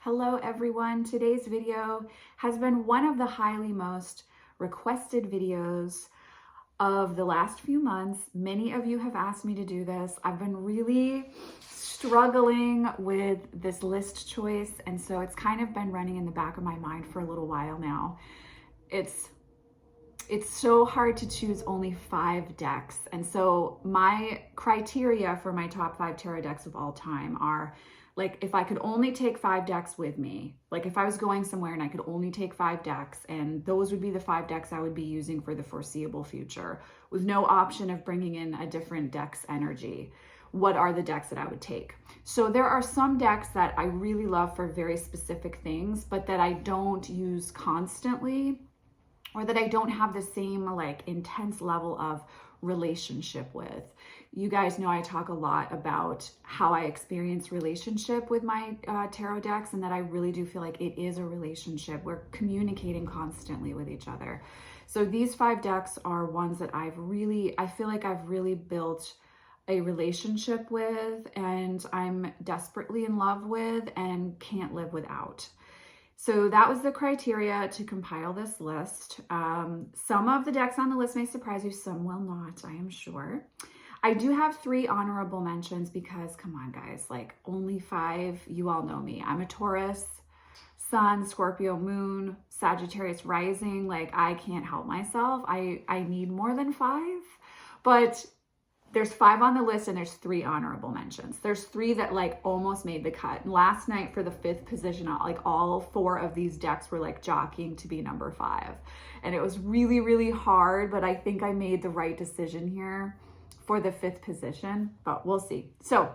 Hello everyone. Today's video has been one of the highly most requested videos of the last few months. Many of you have asked me to do this. I've been really struggling with this list choice, and so it's kind of been running in the back of my mind for a little while now. It's so hard to choose only 5 decks. And so my criteria for my top 5 tarot decks of all time are, like, if I could only take 5 decks with me, like if I was going somewhere and I could only take 5 decks, and those would be the 5 decks I would be using for the foreseeable future, with no option of bringing in a different deck's energy, what are the decks that I would take? So there are some decks that I really love for very specific things, but that I don't use constantly, or that I don't have the same like intense level of relationship with. You guys know I talk a lot about how I experience relationship with my tarot decks, and that I really do feel like it is a relationship. We're communicating constantly with each other. So these 5 decks are ones that I feel like I've really built a relationship with, and I'm desperately in love with and can't live without. So that was the criteria to compile this list. Some of the decks on the list may surprise you, some will not, I am sure. I do have 3 honorable mentions because, come on guys, like only 5, you all know me. I'm a Taurus, Sun, Scorpio, Moon, Sagittarius rising. Like, I can't help myself. I need more than 5, but there's 5 on the list and there's 3 honorable mentions. There's 3 that like almost made the cut. And last night for the 5th position, like all 4 of these decks were like jockeying to be number 5. And it was really, really hard, but I think I made the right decision here for the 5th position, but we'll see. So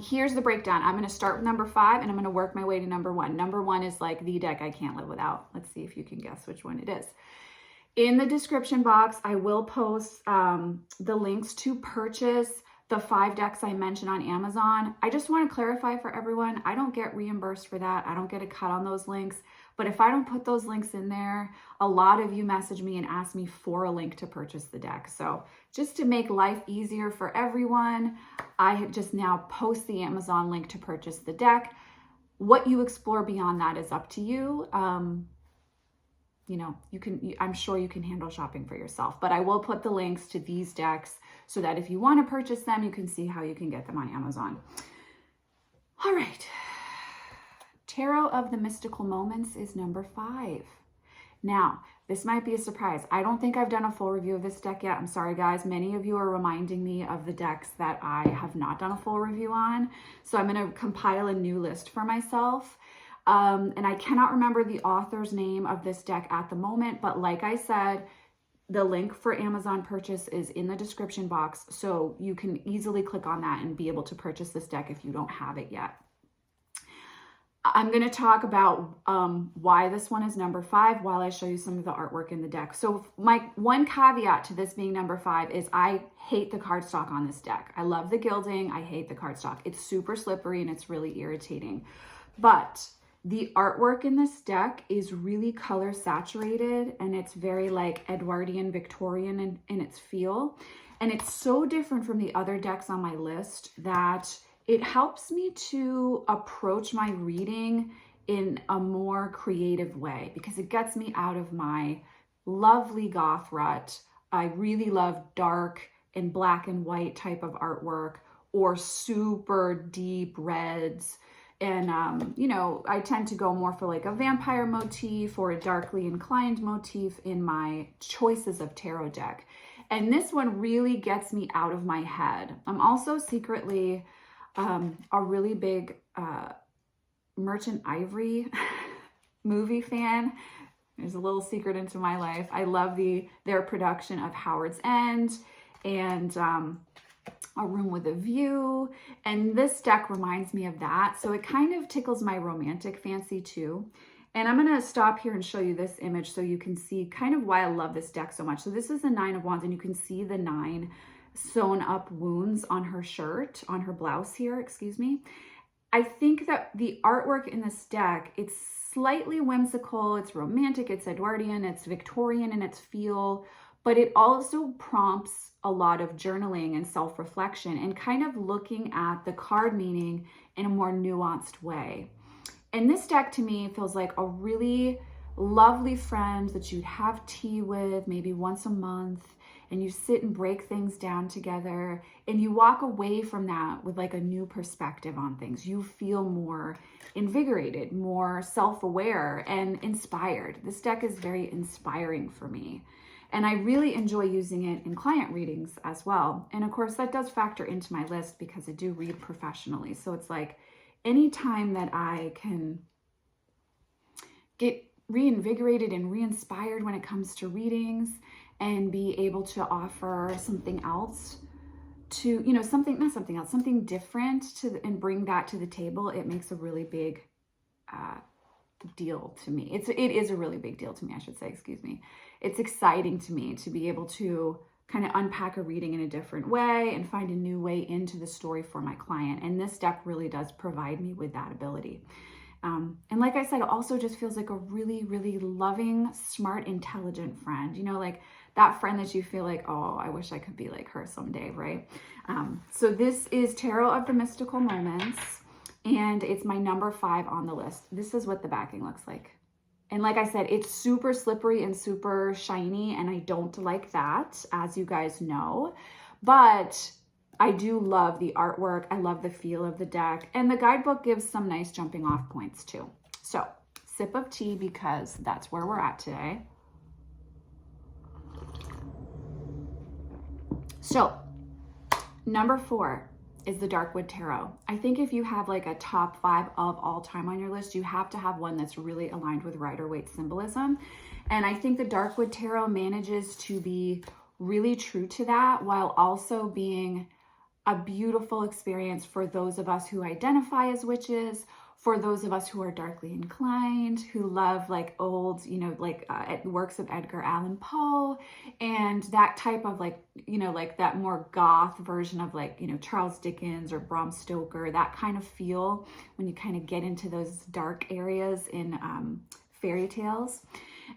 here's the breakdown. I'm going to start with number 5 and I'm going to work my way to number 1. Number 1 is like the deck I can't live without. Let's see if you can guess which one it is. In the description box, I will post the links to purchase the 5 decks I mentioned on Amazon. I just want to clarify for everyone, I don't get reimbursed for that. I don't get a cut on those links. But if I don't put those links in there, a lot of you message me and ask me for a link to purchase the deck. So just to make life easier for everyone, I have just now post the Amazon link to purchase the deck. What you explore beyond that is up to you. You know, I'm sure you can handle shopping for yourself, but I will put the links to these decks so that if you want to purchase them, you can see how you can get them on Amazon. All right. Tarot of the Mystical Moments is number 5. Now, this might be a surprise. I don't think I've done a full review of this deck yet. I'm sorry, guys. Many of you are reminding me of the decks that I have not done a full review on. So I'm going to compile a new list for myself. And I cannot remember the author's name of this deck at the moment, but like I said, the link for Amazon purchase is in the description box, so you can easily click on that and be able to purchase this deck if you don't have it yet. I'm going to talk about why this one is number 5 while I show you some of the artwork in the deck. So my one caveat to this being number 5 is I hate the cardstock on this deck. I love the gilding. I hate the cardstock. It's super slippery and it's really irritating. But the artwork in this deck is really color saturated, and it's very like Edwardian, Victorian in its feel. And it's so different from the other decks on my list that it helps me to approach my reading in a more creative way, because it gets me out of my lovely goth rut. I really love dark and black and white type of artwork, or super deep reds. And, you know, I tend to go more for like a vampire motif or a darkly inclined motif in my choices of tarot deck. And this one really gets me out of my head. I'm also secretly a really big Merchant Ivory movie fan. There's a little secret into my life. I love their production of Howard's End and A Room with a View, and this deck reminds me of that, so it kind of tickles my romantic fancy too. And I'm going to stop here and show you this image so you can see kind of why I love this deck so much. So this is the 9 of Wands, and you can see the 9 sewn up wounds on her shirt, on her blouse here, excuse me. I think that the artwork in this deck, it's slightly whimsical, it's romantic, it's Edwardian, it's Victorian in its feel, but it also prompts a lot of journaling and self-reflection and kind of looking at the card meaning in a more nuanced way. And this deck to me feels like a really lovely friend that you'd have tea with maybe once a month, and you sit and break things down together, and you walk away from that with like a new perspective on things. You feel more invigorated, more self-aware, and inspired. This deck is very inspiring for me. And I really enjoy using it in client readings as well. And of course, that does factor into my list because I do read professionally. So it's like anytime that I can get reinvigorated and re-inspired when it comes to readings and be able to offer something else to, you know, something different to, and bring that to the table, it makes a really big deal to me. It is a really big deal to me, I should say, excuse me. It's exciting to me to be able to kind of unpack a reading in a different way and find a new way into the story for my client. And this deck really does provide me with that ability. And like I said, it also just feels like a really, really loving, smart, intelligent friend. You know, like that friend that you feel like, oh, I wish I could be like her someday, right? So this is Tarot of the Mystical Moments, and it's my number 5 on the list. This is what the backing looks like. And like I said, it's super slippery and super shiny, and I don't like that, as you guys know. But I do love the artwork. I love the feel of the deck. And the guidebook gives some nice jumping off points too. So, sip of tea because that's where we're at today. So, number 4 is the Darkwood Tarot. I think if you have like a top 5 of all time on your list, you have to have one that's really aligned with Rider-Waite symbolism. And I think the Darkwood Tarot manages to be really true to that while also being a beautiful experience for those of us who identify as witches, for those of us who are darkly inclined, who love like old, you know, like works of Edgar Allan Poe, and that type of like, you know, like that more goth version of like, you know, Charles Dickens or Bram Stoker, that kind of feel when you kind of get into those dark areas in fairy tales.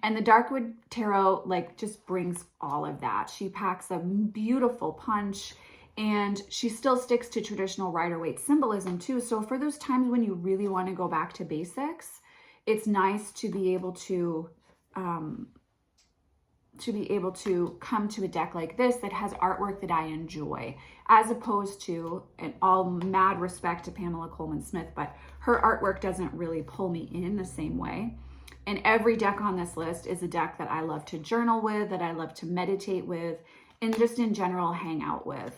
And the Darkwood Tarot like just brings all of that. She packs a beautiful punch, and she still sticks to traditional Rider-Waite symbolism too. So for those times when you really want to go back to basics, it's nice to be able to come to a deck like this that has artwork that I enjoy, as opposed to, and all mad respect to Pamela Coleman Smith, but her artwork doesn't really pull me in the same way. And every deck on this list is a deck that I love to journal with, that I love to meditate with, and just in general hang out with.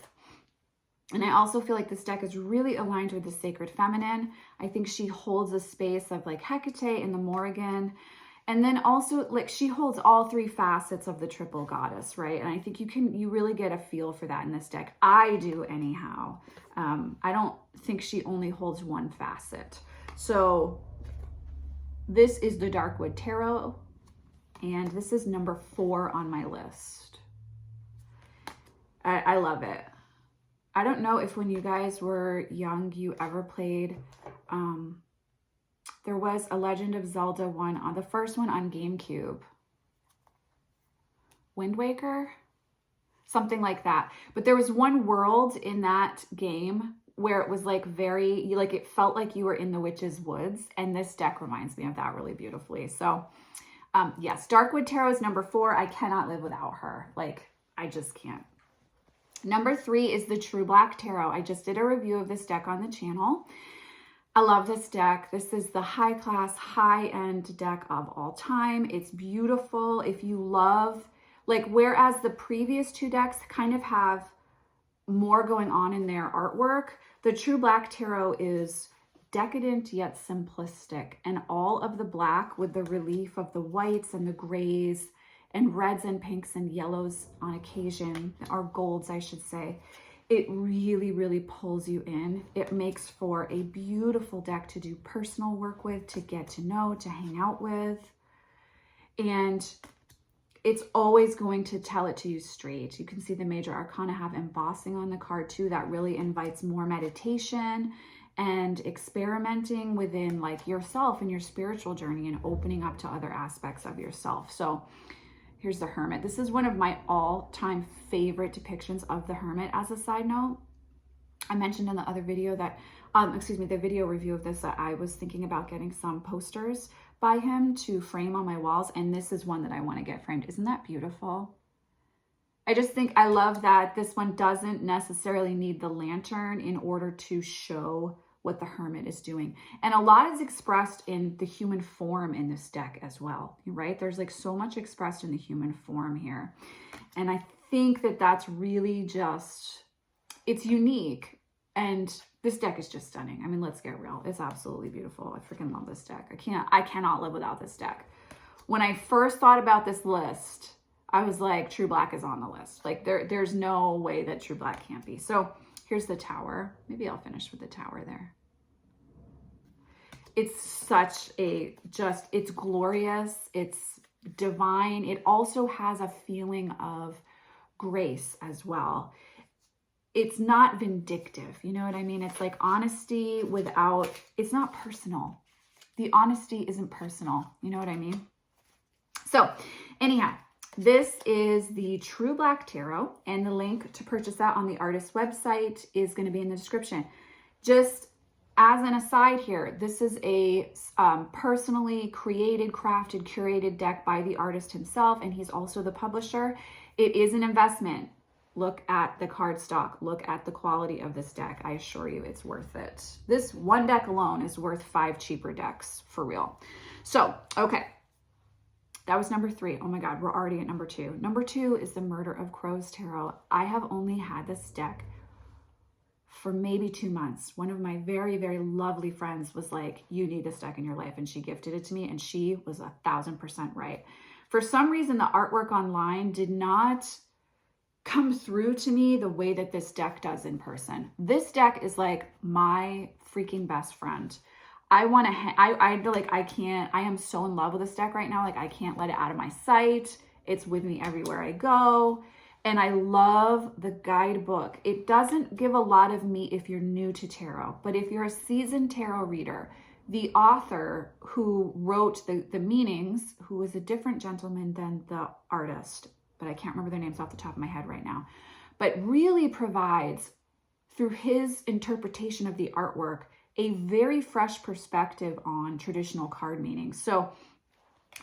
And I also feel like this deck is really aligned with the Sacred Feminine. I think she holds a space of like Hecate and the Morrigan. And then also like she holds all 3 facets of the triple goddess, right? And I think you really get a feel for that in this deck. I do anyhow. I don't think she only holds one facet. So this is the Darkwood Tarot, and this is number 4 on my list. I love it. I don't know if when you guys were young, you ever played, there was a Legend of Zelda one, on the first one on GameCube. Wind Waker? Something like that. But there was one world in that game where it was like very, like it felt like you were in the Witch's Woods, and this deck reminds me of that really beautifully. So yes, Darkwood Tarot is number 4. I cannot live without her. Like, I just can't. Number 3 is the True Black Tarot. I just did a review of this deck on the channel. I love this deck. This is the high-class, high-end deck of all time. It's beautiful. If you love, like, whereas the previous 2 decks kind of have more going on in their artwork, the True Black Tarot is decadent yet simplistic, and all of the black with the relief of the whites and the grays and reds and pinks and yellows on occasion, or golds, I should say. It really, really pulls you in. It makes for a beautiful deck to do personal work with, to get to know, to hang out with. And it's always going to tell it to you straight. You can see the major arcana have embossing on the card too. That really invites more meditation and experimenting within like yourself and your spiritual journey and opening up to other aspects of yourself. So here's the Hermit. This is one of my all-time favorite depictions of the Hermit. As a side note, I mentioned in the other video that excuse me, the video review of this, I was thinking about getting some posters by him to frame on my walls, and this is one that I want to get framed. Isn't that beautiful? I just think I love that this one doesn't necessarily need the lantern in order to show what the Hermit is doing. And a lot is expressed in the human form in this deck as well, right? There's like so much expressed in the human form here. And I think that that's really just, it's unique. And this deck is just stunning. I mean, let's get real. It's absolutely beautiful. I freaking love this deck. I cannot live without this deck. When I first thought about this list, I was like, True Black is on the list. Like there's no way that True Black can't be. So here's the Tower. Maybe I'll finish with the Tower there. It's such a it's glorious. It's divine. It also has a feeling of grace as well. It's not vindictive. You know what I mean? It's like honesty without, it's not personal. The honesty isn't personal. You know what I mean? So anyhow, this is the True Black Tarot, and the link to purchase that on the artist's website is going to be in the description. Just as an aside here, this is a personally created, crafted, curated deck by the artist himself, and he's also the publisher. It is an investment. Look at the cardstock. Look at the quality of this deck. I assure you it's worth it. This one deck alone is worth 5 cheaper decks, for real. So, okay. That was number 3. Oh my God, we're already at number 2. Number 2 is the Murder of Crows Tarot. I have only had this deck for maybe 2 months. One of my very, very lovely friends was like, you need this deck in your life. And she gifted it to me, and she was 1000% right. For some reason, the artwork online did not come through to me the way that this deck does in person. This deck is like my freaking best friend. I want to, I feel like I am so in love with this deck right now. Like I can't let it out of my sight. It's with me everywhere I go. And I love the guidebook. It doesn't give a lot of meat if you're new to tarot, but if you're a seasoned tarot reader, the author who wrote the meanings, who is a different gentleman than the artist, but I can't remember their names off the top of my head right now, but really provides, through his interpretation of the artwork, a very fresh perspective on traditional card meanings. So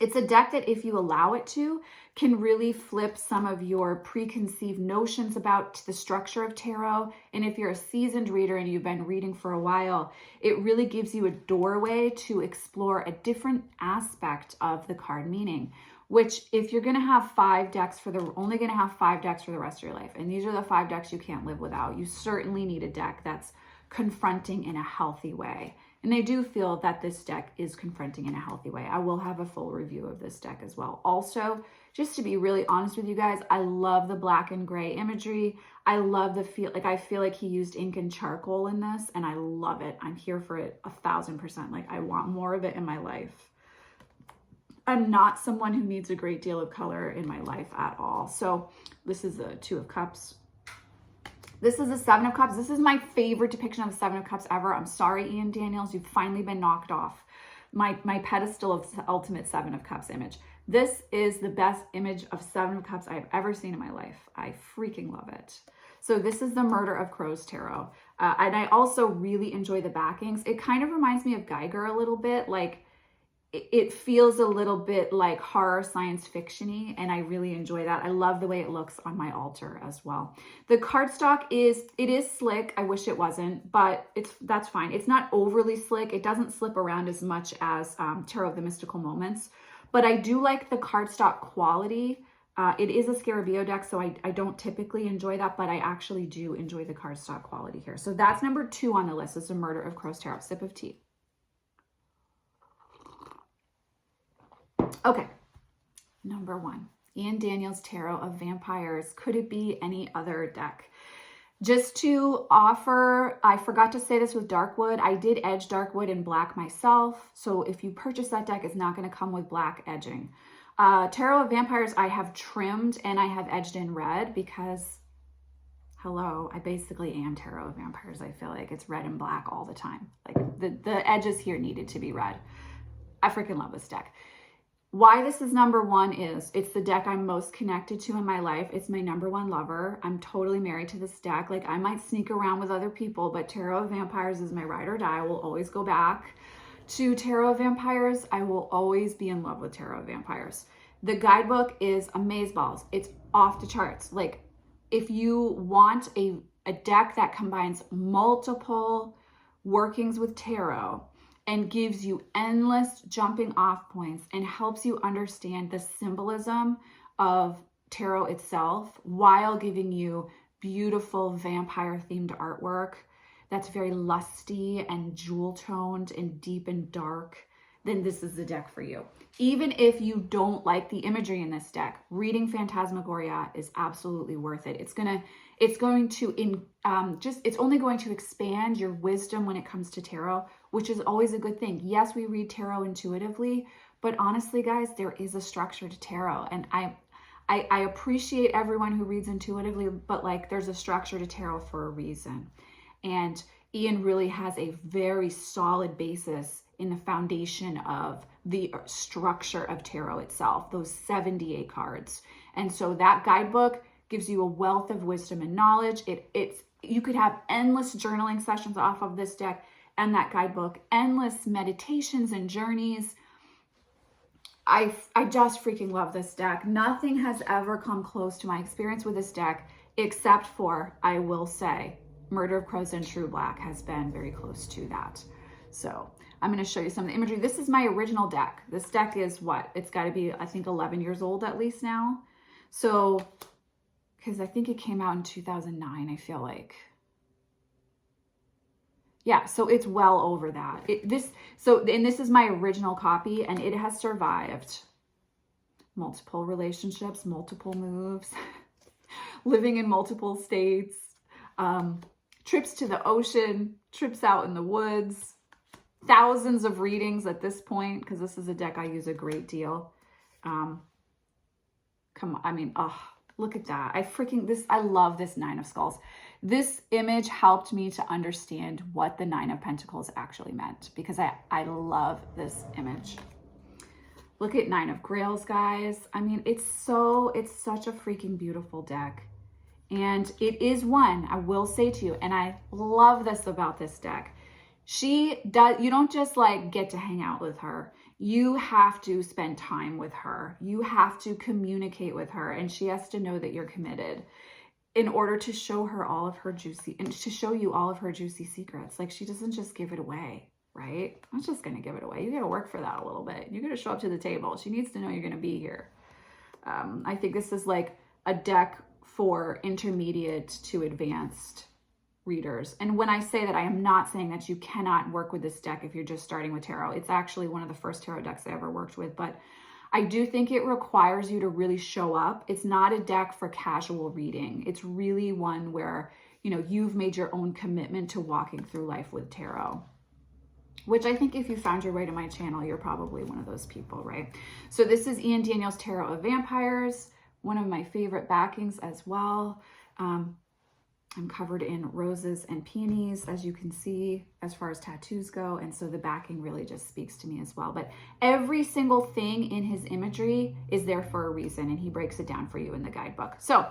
it's a deck that, if you allow it to, can really flip some of your preconceived notions about the structure of tarot. And if you're a seasoned reader and you've been reading for a while, it really gives you a doorway to explore a different aspect of the card meaning. Which, if you're going to have 5 decks only going to have 5 decks for the rest of your life, and these are the 5 decks you can't live without, you certainly need a deck that's confronting in a healthy way. And I do feel that this deck is confronting in a healthy way. I will have a full review of this deck as well. Also, just to be really honest with you guys, I love the black and gray imagery. I love the feel, like I feel like he used ink and charcoal in this, and I love it. I'm here for it 1000%. Like I want more of it in my life. I'm not someone who needs a great deal of color in my life at all. So this is a 2 of Cups. This is a 7 of Cups. This is my favorite depiction of the 7 of Cups ever. I'm sorry, Ian Daniels, you've finally been knocked off my pedestal of ultimate 7 of Cups image. This is the best image of 7 of Cups I've ever seen in my life. I freaking love it. So this is the Murder of Crows Tarot. And I also really enjoy the backings. It kind of reminds me of Geiger a little bit. Like, it feels a little bit like horror science fiction-y, and I really enjoy that. I love the way it looks on my altar as well. The cardstock is slick. I wish it wasn't, but that's fine. It's not overly slick. It doesn't slip around as much as Tarot of the Mystical Moments, but I do like the cardstock quality. It is a Scarabeo deck, so I don't typically enjoy that, but I actually do enjoy the cardstock quality here. So that's number 2 on the list, is the Murder of Crows Tarot. Sip of tea. Okay, number 1, Ian Daniels Tarot of Vampyres. Could it be any other deck? Just to offer, I forgot to say this with Darkwood. I did edge Darkwood in black myself. So if you purchase that deck, it's not going to come with black edging. Tarot of Vampyres, I have trimmed and I have edged in red because, hello, I basically am Tarot of Vampyres. I feel like it's red and black all the time. Like the edges here needed to be red. I freaking love this deck. Why this is number one is it's the deck I'm most connected to in my life. It's my number one lover. I'm totally married to this deck. Like, I might sneak around with other people, but Tarot of Vampires is my ride or die. I will always go back to Tarot of Vampires. I will always be in love with Tarot of Vampires. The guidebook is amazeballs. It's off the charts. Like, if you want a deck that combines multiple workings with tarot and gives you endless jumping off points and helps you understand the symbolism of tarot itself while giving you beautiful vampire themed artwork that's very lusty and jewel toned and deep and dark, then this is the deck for you. Even if you don't like the imagery in this deck, reading Phantasmagoria is absolutely worth it. It's only going to expand your wisdom when it comes to tarot, which is always a good thing. Yes, we read tarot intuitively, but honestly, guys, there is a structure to tarot. And I appreciate everyone who reads intuitively, but like, there's a structure to tarot for a reason. And Ian really has a very solid basis in the foundation of the structure of tarot itself, those 78 cards. And so that guidebook gives you a wealth of wisdom and knowledge. You could have endless journaling sessions off of this deck and that guidebook, endless meditations and journeys. I just freaking love this deck. Nothing has ever come close to my experience with this deck, except for, I will say, Murder of Crows and True Black has been very close to that. So I'm going to show you some of the imagery. This is my original deck. This deck is what? It's got to be, I think, 11 years old at least now. So, because I think it came out in 2009, I feel like. Yeah, so it's well over that. This is my original copy, and it has survived multiple relationships, multiple moves, living in multiple states, trips to the ocean, trips out in the woods, thousands of readings at this point, because this is a deck I use a great deal. Look at that. I love this Nine of Skulls. This image helped me to understand what the Nine of Pentacles actually meant, because I love this image. Look at Nine of Grails, guys. I mean, it's such a freaking beautiful deck. And it is one, I will say to you, and I love this about this deck. You don't just like get to hang out with her. You have to spend time with her. You have to communicate with her, and she has to know that you're committed in order to show her all of her juicy secrets. Like, she doesn't just give it away, right? I'm just going to give it away. You got to work for that a little bit. You're going to show up to the table. She needs to know you're going to be here. I think this is like a deck for intermediate to advanced readers. And when I say that, I am not saying that you cannot work with this deck if you're just starting with tarot. It's actually one of the first tarot decks I ever worked with, but I do think it requires you to really show up. It's not a deck for casual reading. It's really one where, you've made your own commitment to walking through life with tarot, which I think if you found your way to my channel, you're probably one of those people, right? So this is Ian Daniels' Tarot of Vampires, one of my favorite backings as well. I'm covered in roses and peonies, as you can see, as far as tattoos go. And so the backing really just speaks to me as well. But every single thing in his imagery is there for a reason, and he breaks it down for you in the guidebook. So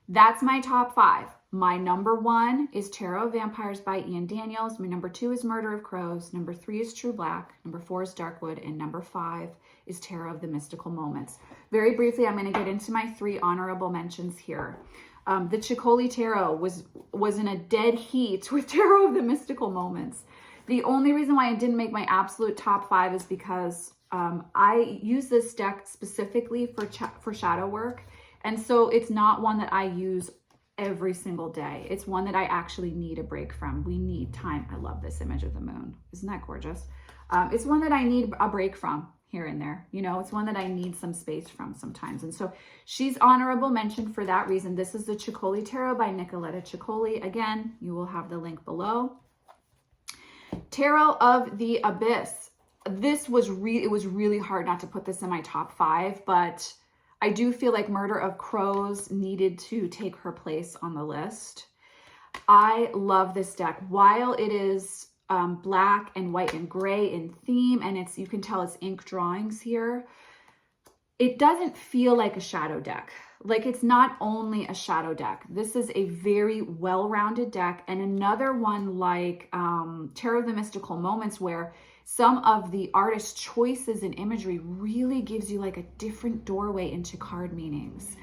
that's my top 5. My number 1 is Tarot of Vampires by Ian Daniels. My number 2 is Murder of Crows. Number 3 is True Black. Number 4 is Darkwood. And number 5 is Tarot of the Mystical Moments. Very briefly, I'm going to get into my 3 honorable mentions here. The Ceccoli Tarot was in a dead heat with Tarot of the Mystical Moments. The only reason why I didn't make my absolute top 5 is because I use this deck specifically for shadow work. And so it's not one that I use every single day. It's one that I actually need a break from. We need time. I love this image of the moon. Isn't that gorgeous? It's one that I need a break from here and there. It's one that I need some space from sometimes. And so she's honorable mention for that reason. This is the Ceccoli Tarot by Nicoletta Ceccoli. Again, you will have the link below. Tarot of the Abyss. It was really hard not to put this in my top 5, but I do feel like Murder of Crows needed to take her place on the list. I love this deck. While it is black and white and gray in theme, and you can tell it's ink drawings here, it doesn't feel like a shadow deck. Like, it's not only a shadow deck. This is a very well-rounded deck, and another one like Tarot of the Mystical Moments, where some of the artist's choices and imagery really gives you like a different doorway into card meanings.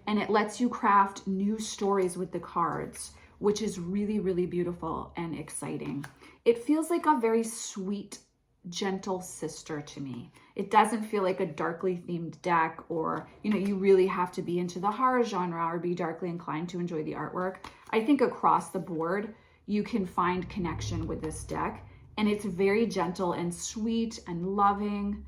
And it lets you craft new stories with the cards, which is really, really beautiful and exciting. It feels like a very sweet, gentle sister to me. It doesn't feel like a darkly themed deck, or, you know, you really have to be into the horror genre or be darkly inclined to enjoy the artwork. I think across the board, you can find connection with this deck, and it's very gentle and sweet and loving,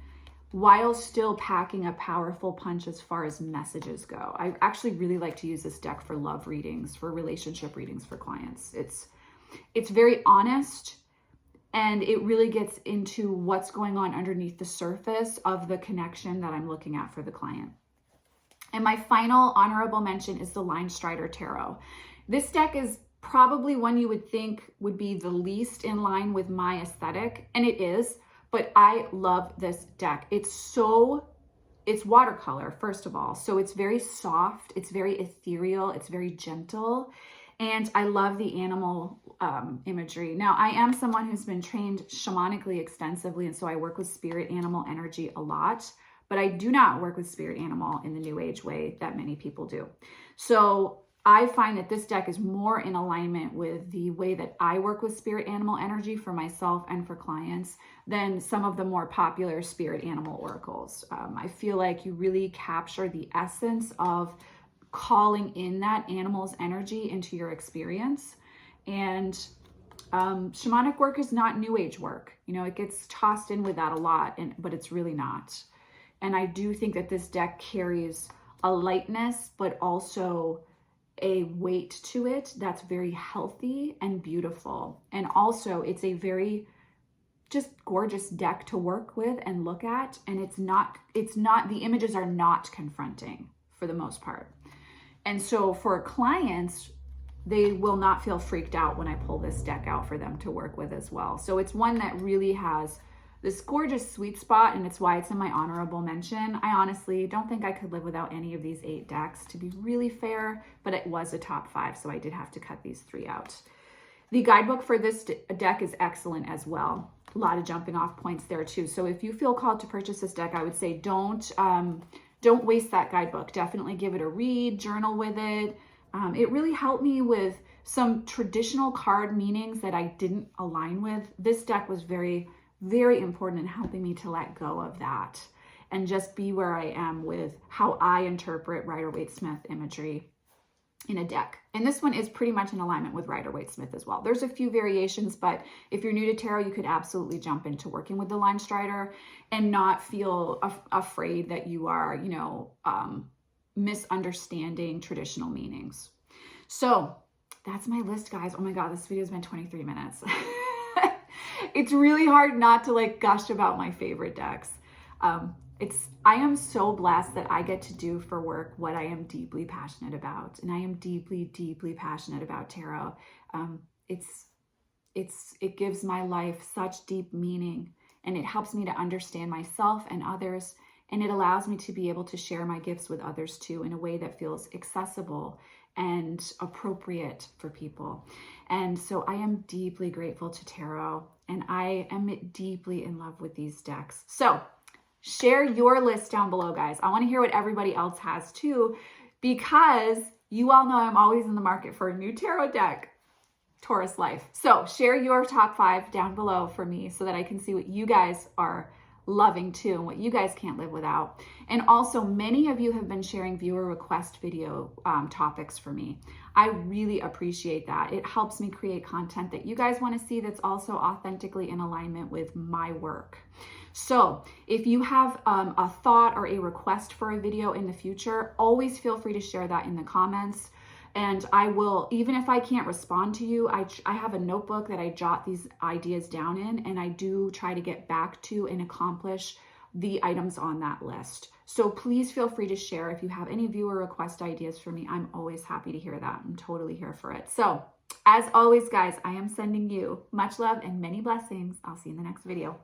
while still packing a powerful punch as far as messages go. I actually really like to use this deck for love readings, for relationship readings for clients. It's very honest, and it really gets into what's going on underneath the surface of the connection that I'm looking at for the client. And my final honorable mention is the Linestrider Tarot. This deck is probably one you would think would be the least in line with my aesthetic, and it is, but I love this deck. It's watercolor, first of all, so it's very soft, it's very ethereal, it's very gentle, and I love the animal imagery. Now, I am someone who's been trained shamanically extensively, and so I work with spirit animal energy a lot, but I do not work with spirit animal in the New Age way that many people do. So I find that this deck is more in alignment with the way that I work with spirit animal energy for myself and for clients than some of the more popular spirit animal oracles. I feel like you really capture the essence of calling in that animal's energy into your experience. And shamanic work is not New Age work. You know, it gets tossed in with that a lot, but it's really not. And I do think that this deck carries a lightness, but also a weight to it that's very healthy and beautiful. And also, it's a very just gorgeous deck to work with and look at. And the images are not confronting for the most part. And so for clients, they will not feel freaked out when I pull this deck out for them to work with as well. So it's one that really has this gorgeous sweet spot, and it's why it's in my honorable mention. I honestly don't think I could live without any of these 8 decks, to be really fair, but it was a top 5, so I did have to cut these 3 out. The guidebook for this deck is excellent as well. A lot of jumping off points there too. So if you feel called to purchase this deck, I would say don't waste that guidebook. Definitely give it a read, journal with it. It really helped me with some traditional card meanings that I didn't align with. This deck was very, very important in helping me to let go of that and just be where I am with how I interpret Rider-Waite-Smith imagery in a deck. And this one is pretty much in alignment with Rider-Waite-Smith as well. There's a few variations, but if you're new to tarot, you could absolutely jump into working with the Linestrider and not feel afraid that you are, you know, misunderstanding traditional meanings. So that's my list, guys. Oh my God, this video's been 23 minutes. It's really hard not to like gush about my favorite decks. I am so blessed that I get to do for work what I am deeply passionate about. And I am deeply, deeply passionate about tarot. It gives my life such deep meaning, and it helps me to understand myself and others. And it allows me to be able to share my gifts with others too in a way that feels accessible and appropriate for people. And so I am deeply grateful to tarot, and I am deeply in love with these decks. So share your list down below, guys. I want to hear what everybody else has too, because you all know I'm always in the market for a new tarot deck. Taurus life. So share your top 5 down below for me so that I can see what you guys are loving too and what you guys can't live without. And also, many of you have been sharing viewer request video topics for me. I really appreciate that. It helps me create content that you guys want to see that's also authentically in alignment with my work. So if you have a thought or a request for a video in the future, always feel free to share that in the comments. And I will, even if I can't respond to you, I have a notebook that I jot these ideas down in, and I do try to get back to and accomplish the items on that list. So please feel free to share if you have any viewer request ideas for me. I'm always happy to hear that. I'm totally here for it. So as always, guys, I am sending you much love and many blessings. I'll see you in the next video.